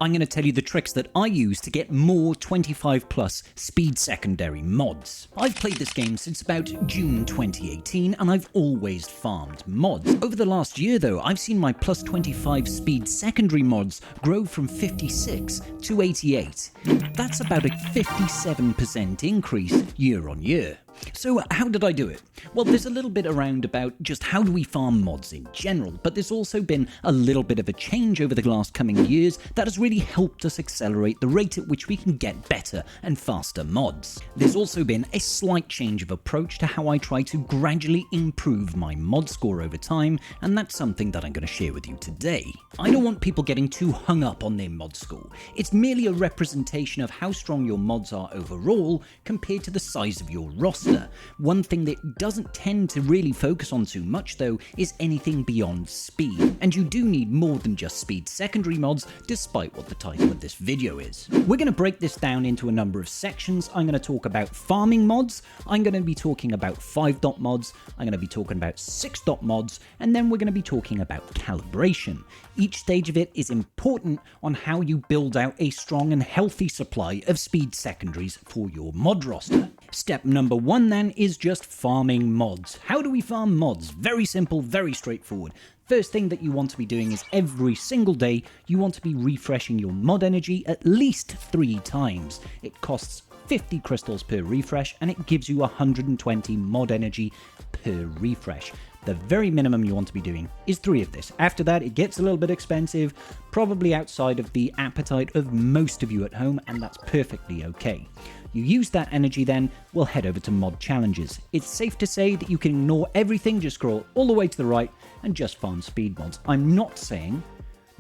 I'm going to tell you the tricks that I use to get more 25 plus speed secondary mods. I've played this game since about June 2018 and I've always farmed mods. Over the last year though, I've seen my plus 25 speed secondary mods grow from 56 to 88. That's about a 57% increase year on year. So how did I do it? Well, there's a little bit around about just how do we farm mods in general, but there's also been a little bit of a change over the last coming years that has really helped us accelerate the rate at which we can get better and faster mods. There's also been a slight change of approach to how I try to gradually improve my mod score over time, and that's something that I'm going to share with you today. I don't want people getting too hung up on their mod score. It's merely a representation of how strong your mods are overall compared to the size of your roster. One thing that doesn't tend to really focus on too much though is anything beyond speed, and you do need more than just speed secondary mods despite what the title of this video is. We're going to break this down into a number of sections. I'm going to talk about farming mods, I'm going to be talking about 5-dot mods, I'm going to be talking about 6-dot mods, and then we're going to be talking about calibration. Each stage of it is important on how you build out a strong and healthy supply of speed secondaries for your mod roster. Step number 1 then is just farming mods. How do we farm mods? Very simple, very straightforward. First thing that you want to be doing is every single day you want to be refreshing your mod energy at least 3 times. It costs 50 crystals per refresh and it gives you 120 mod energy per refresh. The very minimum you want to be doing is 3 of this. After that, it gets a little bit expensive, probably outside of the appetite of most of you at home, and that's perfectly okay. You use that energy then, we'll head over to mod challenges. It's safe to say that you can ignore everything, just scroll all the way to the right and just farm speed mods. I'm not saying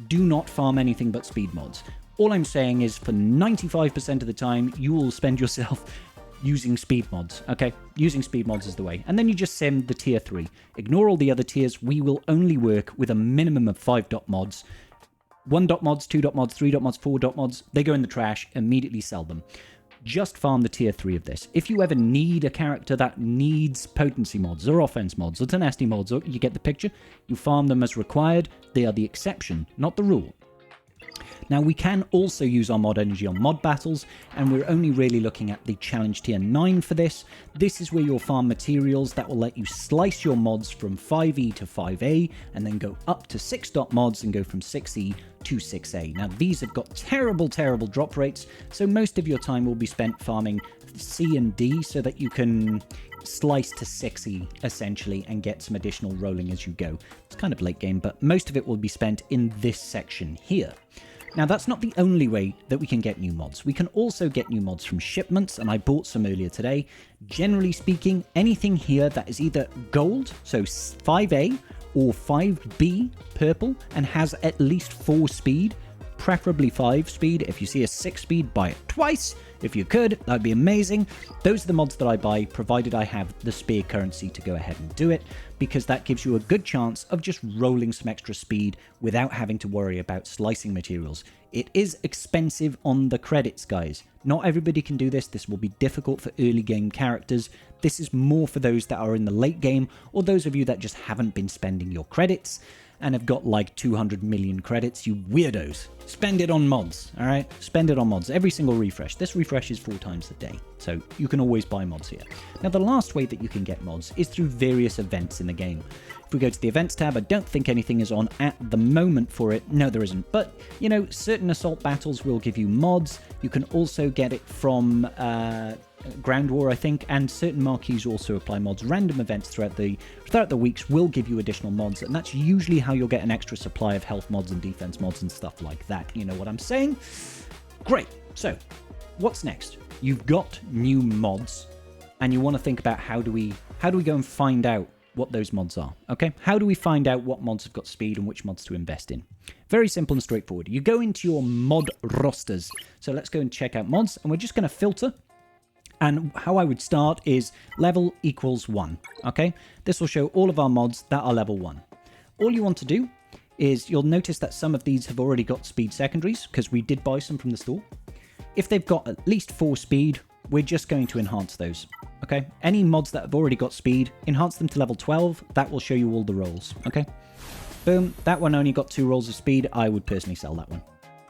do not farm anything but speed mods. All I'm saying is for 95% of the time, you will spend yourself using speed mods, okay? Using speed mods is the way. And then you just send the tier 3. Ignore all the other tiers. We will only work with a minimum of 5-dot mods. 1-dot mods, 2-dot mods, 3-dot mods, 4-dot mods, they go in the trash, immediately sell them. Just farm the tier 3 of this. If you ever need a character that needs potency mods or offense mods or tenacity mods, or you get the picture, you farm them as required. They are the exception, not the rule. Now we can also use our mod energy on mod battles, and we're only really looking at the challenge tier 9 for this. This is where you'll farm materials that will let you slice your mods from 5E to 5A, and then go up to 6-dot mods and go from 6E to 6A. Now these have got terrible drop rates, so most of your time will be spent farming C and D so that you can slice to 6E essentially and get some additional rolling as you go. It's kind of late game, but most of it will be spent in this section here. Now that's not the only way that we can get new mods. We can also get new mods from shipments, and I bought some earlier today. Generally speaking, anything here that is either gold, so 5A, or 5B purple, and has at least 4 speed, preferably 5 speed. If you see a 6 speed, buy it twice. If you could, that'd be amazing. Those are the mods that I buy, provided I have the spare currency to go ahead and do it, because that gives you a good chance of just rolling some extra speed without having to worry about slicing materials. It is expensive on the credits, guys. Not everybody can do this. This will be difficult for early game characters. This is more for those that are in the late game, or those of you that just haven't been spending your credits and have got like 200 million credits, you weirdos. Spend it on mods, all right? Spend it on mods. Every single refresh. This refreshes 4 times a day, so you can always buy mods here. Now, the last way that you can get mods is through various events in the game. If we go to the events tab, I don't think anything is on at the moment for it. No, there isn't. But, you know, certain assault battles will give you mods. You can also get it from Ground War, I think, and certain marquees also apply mods. Random events throughout the weeks will give you additional mods, and that's usually how you'll get an extra supply of health mods and defense mods and stuff like that. You know what I'm saying? Great. So, what's next? You've got new mods, and you want to think about how do we go and find out what those mods are, okay? How do we find out what mods have got speed and which mods to invest in? Very simple and straightforward. You go into your mod rosters. So let's go and check out mods, and we're just going to filter. And how I would start is level equals 1, okay? This will show all of our mods that are level 1. All you want to do is, you'll notice that some of these have already got speed secondaries, because we did buy some from the store. If they've got at least 4 speed, we're just going to enhance those, okay? Any mods that have already got speed, enhance them to level 12. That will show you all the rolls, okay? Boom, that one only got 2 rolls of speed. I would personally sell that one.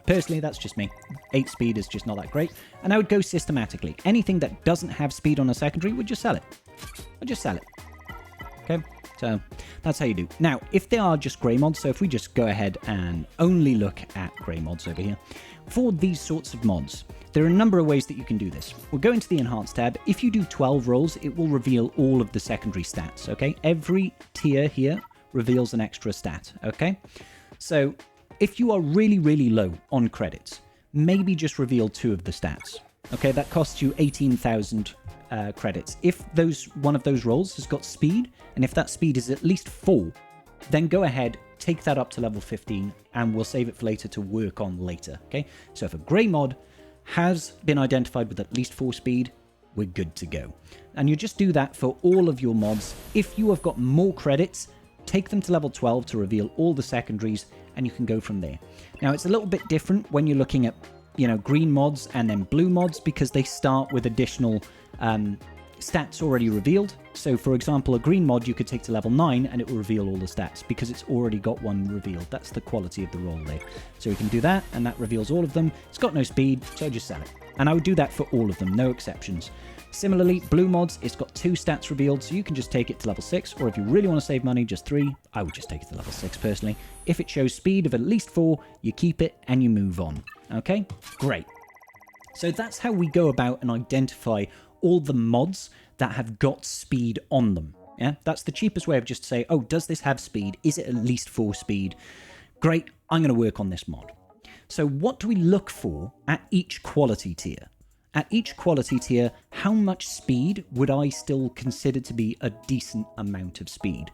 Personally, that's just me. 8 speed is just not that great. And I would go systematically. Anything that doesn't have speed on a secondary would just sell it. I'd just sell it. Okay, so that's how you do. Now, if they are just grey mods, so if we just go ahead and only look at grey mods over here, for these sorts of mods, there are a number of ways that you can do this. We'll go into the Enhanced tab. If you do 12 rolls, it will reveal all of the secondary stats, okay? Every tier here reveals an extra stat, okay? So if you are really, really low on credits, maybe just reveal 2 of the stats, okay? That costs you 18,000 credits. If one of those rolls has got speed, and if that speed is at least 4, then go ahead, take that up to level 15, and we'll save it for later to work on later, okay? So if a grey mod has been identified with at least 4 speed, we're good to go. And you just do that for all of your mods. If you have got more credits, take them to level 12 to reveal all the secondaries, and you can go from there. Now, it's a little bit different when you're looking at, green mods and then blue mods, because they start with additional stats already revealed. So, for example, a green mod you could take to level 9 and it will reveal all the stats because it's already got one revealed. That's the quality of the roll there. So we can do that, and that reveals all of them. It's got no speed, so just sell it. And I would do that for all of them, no exceptions. Similarly, blue mods, it's got 2 stats revealed, so you can just take it to level 6, or if you really want to save money, just 3. I would just take it to level 6 personally. If it shows speed of at least 4, you keep it and you move on. Okay? Great. So that's how we go about and identify all the mods that have got speed on them. Yeah, that's the cheapest way of just say, oh, does this have speed? Is it at least 4 speed? Great, I'm going to work on this mod. So what do we look for at each quality tier? At each quality tier, how much speed would I still consider to be a decent amount of speed?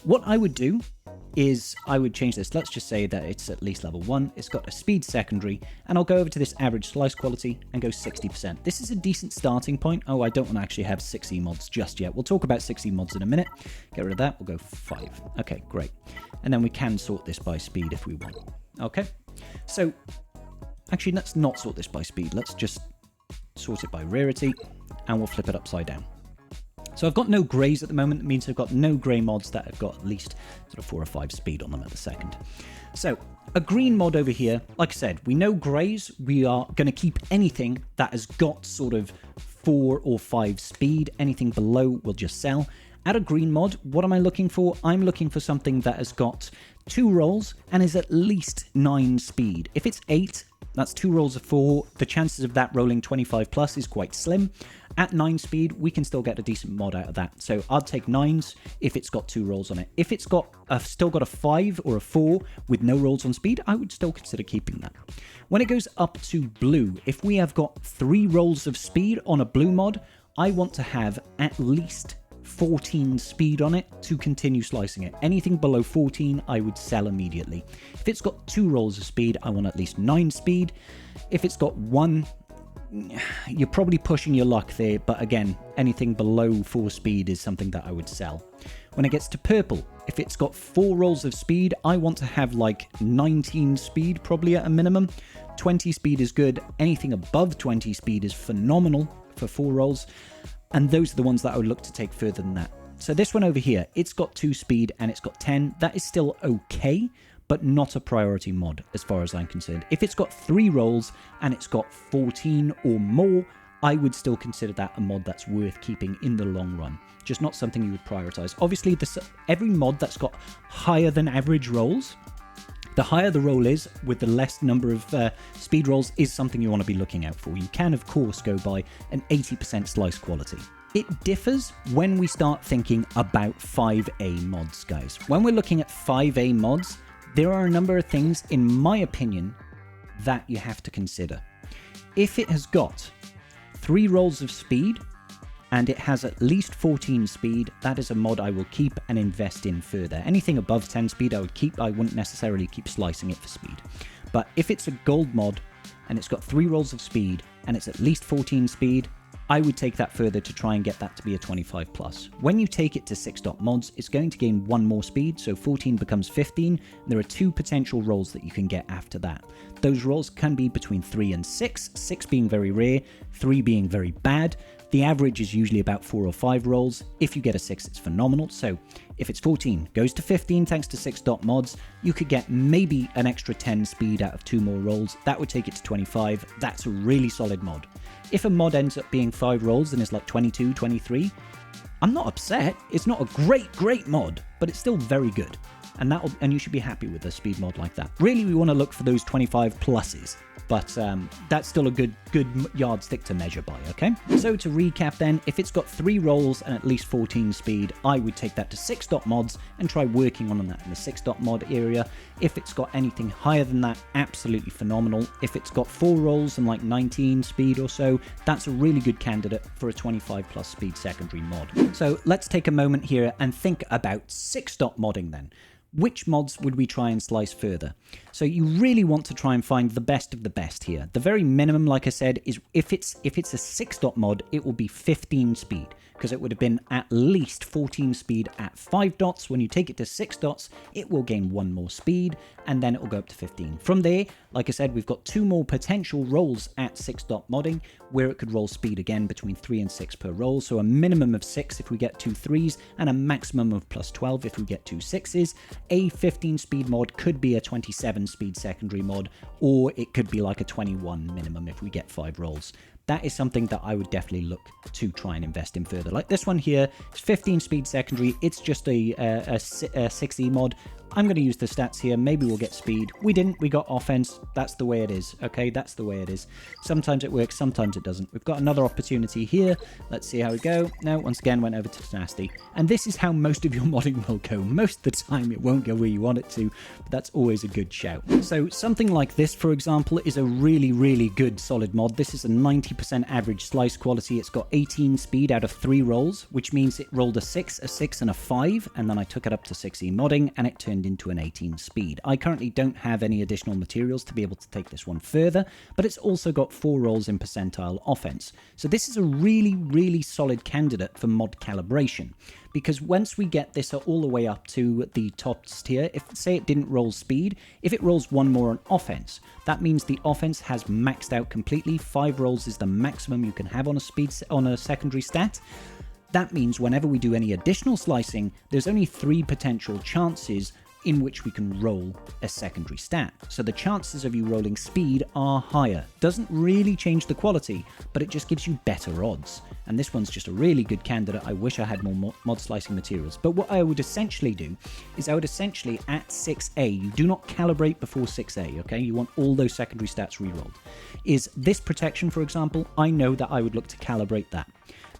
What I would do is I would change this. Let's just say that it's at least level 1. It's got a speed secondary, and I'll go over to this average slice quality and go 60%. This is a decent starting point. Oh, I don't want to actually have 6E mods just yet. We'll talk about 6E mods in a minute. Get rid of that. We'll go 5. Okay, great. And then we can sort this by speed if we want. Okay, so actually, let's not sort this by speed. Let's just sort it by rarity, and we'll flip it upside down. So I've got no greys at the moment. That means I've got no grey mods that have got at least sort of 4 or 5 speed on them at the second. So a green mod over here, like I said, we know greys. We are going to keep anything that has got sort of 4 or 5 speed. Anything below we'll just sell. At a green mod, what am I looking for? I'm looking for something that has got 2 rolls and is at least 9 speed. If it's 8, that's 2 rolls of 4. The chances of that rolling 25 plus is quite slim. At 9 speed, we can still get a decent mod out of that. So I'd take 9s if it's got 2 rolls on it. If it's got still got a 5 or a 4 with no rolls on speed, I would still consider keeping that. When it goes up to blue, if we have got 3 rolls of speed on a blue mod, I want to have at least 14 speed on it to continue slicing it. Anything below 14, I would sell immediately. If it's got 2 rolls of speed, I want at least 9 speed. If it's got 1, you're probably pushing your luck there, but again, anything below 4 speed is something that I would sell. When it gets to purple, if it's got 4 rolls of speed, I want to have like 19 speed probably at a minimum. 20 speed is good. Anything above 20 speed is phenomenal for 4 rolls. And those are the ones that I would look to take further than that. So this one over here, it's got 2 speed and it's got 10. That is still okay, but not a priority mod as far as I'm concerned. If it's got 3 rolls and it's got 14 or more, I would still consider that a mod that's worth keeping in the long run. Just not something you would prioritize. Obviously, every mod that's got higher than average rolls, the higher the roll is with the less number of speed rolls is something you want to be looking out for. You can, of course, go by an 80% slice quality. It differs when we start thinking about 5A mods, guys. When we're looking at 5A mods, there are a number of things, in my opinion, that you have to consider. If it has got 3 rolls of speed, and it has at least 14 speed, that is a mod I will keep and invest in further. Anything above 10 speed I would keep. I wouldn't necessarily keep slicing it for speed. But if it's a gold mod and it's got 3 rolls of speed and it's at least 14 speed, I would take that further to try and get that to be a 25 plus. When you take it to 6.mods, it's going to gain 1 more speed, so 14 becomes 15, and there are 2 potential rolls that you can get after that. Those rolls can be between 3 and 6, 6 being very rare, 3 being very bad. The average is usually about 4 or 5 rolls. If you get a 6, it's phenomenal. So if it's 14, goes to 15 thanks to 6 dot mods. You could get maybe an extra 10 speed out of 2 more rolls. That would take it to 25. That's a really solid mod. If a mod ends up being 5 rolls and is like 22, 23, I'm not upset. It's not a great mod, but it's still very good. And you should be happy with a speed mod like that. Really, we want to look for those 25 pluses, but that's still a good yardstick to measure by, okay? So to recap then, if it's got 3 rolls and at least 14 speed, I would take that to 6 dot mods and try working on that in the 6 dot mod area. If it's got anything higher than that, absolutely phenomenal. If it's got 4 rolls and like 19 speed or so, that's a really good candidate for a 25 plus speed secondary mod. So let's take a moment here and think about 6 dot modding then. Which mods would we try and slice further? So you really want to try and find the best of the best here. The very minimum, like I said, is if it's a 6 dot mod, it will be 15 speed, because it would have been at least 14 speed at 5 dots. When you take it to 6 dots, it will gain 1 more speed, and then it will go up to 15. From there, like I said, we've got 2 more potential rolls at 6 dot modding, where it could roll speed again between 3 and 6 per roll. So a minimum of 6 if we get 2 3s, and a maximum of plus 12 if we get 2 6s. A 15 speed mod could be a 27 speed secondary mod, or it could be like a 21 minimum if we get 5 rolls. That is something that I would definitely look to try and invest in further. Like this one here, it's 15 speed secondary. It's just a 6E mod. I'm going to use the stats here. Maybe we'll get speed. We didn't. We got offense. That's the way it is. Okay, that's the way it is. Sometimes it works, sometimes it doesn't. We've got another opportunity here. Let's see how we go. No, once again, went over to nasty. And this is how most of your modding will go. Most of the time, it won't go where you want it to, but that's always a good shout. So something like this, for example, is a really good solid mod. This is a 90% average slice quality. It's got 18 speed out of 3 rolls, which means it rolled a 6, and a 5, and then I took it up to 6E modding, and it turned into an 18 speed. I currently don't have any additional materials to be able to take this one further, but it's also got 4 rolls in percentile offense. So this is a really solid candidate for mod calibration, because once we get this all the way up to the top tier, if say it didn't roll speed, if it rolls 1 more on offense, that means the offense has maxed out completely. 5 rolls is the maximum you can have on a secondary stat. That means whenever we do any additional slicing, there's only 3 potential chances in which we can roll a secondary stat. So the chances of you rolling speed are higher. Doesn't really change the quality, but it just gives you better odds. And this one's just a really good candidate. I wish I had more mod slicing materials. But what I would essentially do is at 6A, you do not calibrate before 6A, okay? You want all those secondary stats rerolled. Is this protection, for example, I know that I would look to calibrate that.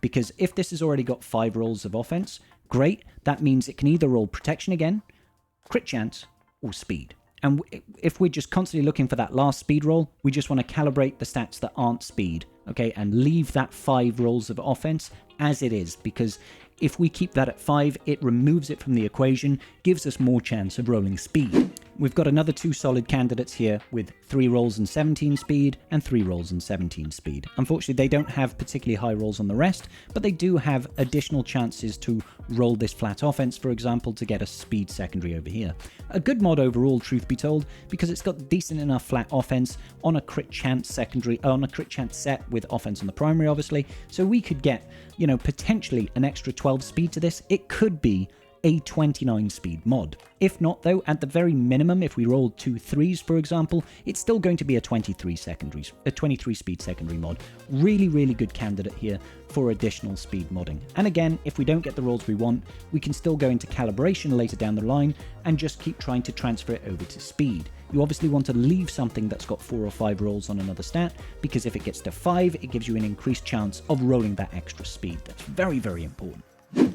Because if this has already got 5 rolls of offense, great. That means it can either roll protection again, crit chance, or speed. And if we're just constantly looking for that last speed roll, we just want to calibrate the stats that aren't speed, okay, and leave that 5 rolls of offense as it is, because if we keep that at 5, it removes it from the equation, gives us more chance of rolling speed. We've got another 2 solid candidates here with 3 rolls and 17 speed and 3 rolls and 17 speed. Unfortunately, they don't have particularly high rolls on the rest, but they do have additional chances to roll this flat offense, for example, to get a speed secondary over here. A good mod overall, truth be told, because it's got decent enough flat offense on a crit chance secondary, on a crit chance set with offense on the primary, obviously. So we could get, you know, potentially an extra 12 speed to this. It could be a 29 speed mod. If not, though, at the very minimum, if we rolled 2 3s, for example, it's still going to be a 23 speed secondary mod. Really good candidate here for additional speed modding. And again, if we don't get the rolls we want, we can still go into calibration later down the line and just keep trying to transfer it over to speed. You obviously want to leave something that's got 4 or 5 rolls on another stat, because if it gets to 5, it gives you an increased chance of rolling that extra speed. That's very important.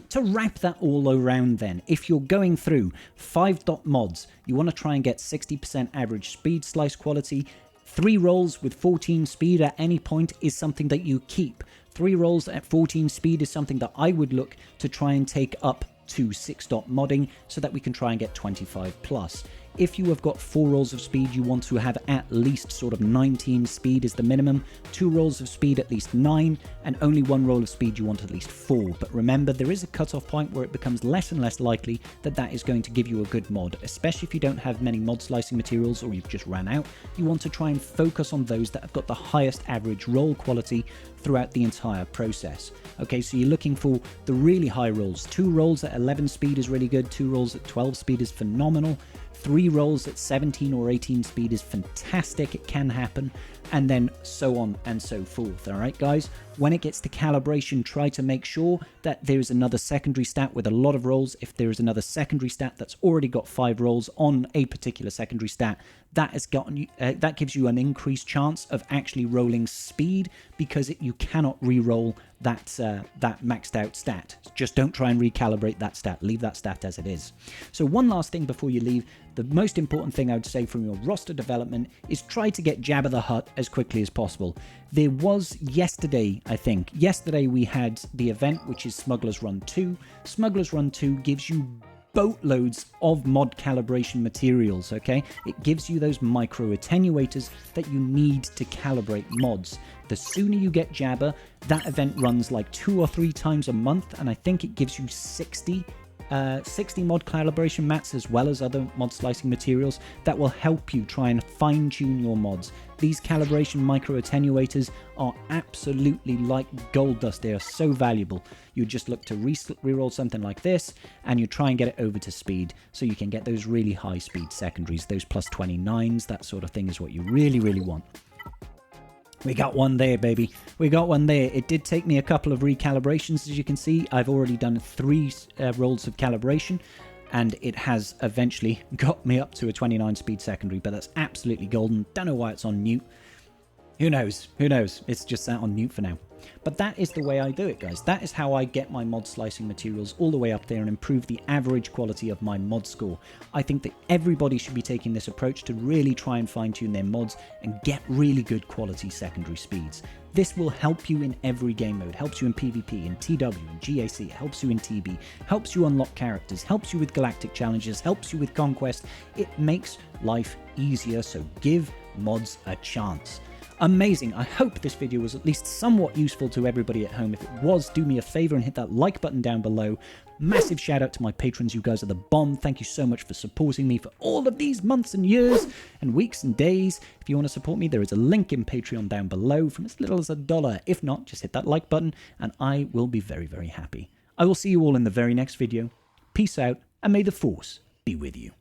To wrap that all around then, if you're going through 5 dot mods, you want to try and get 60% average speed slice quality. 3 rolls with 14 speed at any point is something that you keep. 3 rolls at 14 speed is something that I would look to try and take up to 6 dot modding so that we can try and get 25 plus. If you have got 4 rolls of speed, you want to have at least sort of 19 speed is the minimum, 2 rolls of speed at least 9, and only 1 roll of speed you want at least 4. But remember, there is a cutoff point where it becomes less and less likely that that is going to give you a good mod, especially if you don't have many mod slicing materials or you've just ran out. You want to try and focus on those that have got the highest average roll quality throughout the entire process. Okay, so you're looking for the really high rolls. 2 rolls at 11 speed is really good, 2 rolls at 12 speed is phenomenal, 3 rolls at 17 or 18 speed is fantastic, it can happen, and then so on and so forth. Alright guys, when it gets to calibration, try to make sure that there's another secondary stat with a lot of rolls. If there is another secondary stat that's already got 5 rolls on a particular secondary stat, that has gotten you, that gives you an increased chance of actually rolling speed, because you cannot re-roll that maxed out stat. Just don't try and recalibrate that stat. Leave that stat as it is. So one last thing before you leave, the most important thing I would say from your roster development is try to get Jabba the Hutt as quickly as possible. There was yesterday, I think, yesterday we had the event, which is Smuggler's Run 2. Smuggler's Run 2 gives you boatloads of mod calibration materials, okay? It gives you those micro attenuators that you need to calibrate mods. The sooner you get Jabba, that event runs like 2 or 3 times a month, and I think it gives you 60 mod calibration mats as well as other mod slicing materials that will help you try and fine-tune your mods. These calibration micro attenuators are absolutely like gold dust. They are so valuable. You just look to reroll something like this and you try and get it over to speed so you can get those really high speed secondaries, those plus 29s, that sort of thing is what you really, really want. We got one there, baby. We got one there. It did take me a couple of recalibrations, as you can see. I've already done 3 rolls of calibration, and it has eventually got me up to a 29 speed secondary, but that's absolutely golden. Don't know why it's on mute. Who knows? Who knows? It's just sat on mute for now. But that is the way I do it, guys. That is how I get my mod slicing materials all the way up there and improve the average quality of my mod score. I think that everybody should be taking this approach to really try and fine-tune their mods and get really good quality secondary speeds. This will help you in every game mode. Helps you in PvP, in TW, in GAC, helps you in TB, helps you unlock characters, helps you with galactic challenges, helps you with conquest. It makes life easier, so give mods a chance. Amazing. I hope this video was at least somewhat useful to everybody at home. If it was, do me a favor and hit that like button down below. Massive shout out to my patrons. You guys are the bomb. Thank you so much for supporting me for all of these months and years and weeks and days. If you want to support me, there is a link in Patreon down below from as little as $1. If not, just hit that like button and I will be very, very happy. I will see you all in the very next video. Peace out and may the Force be with you.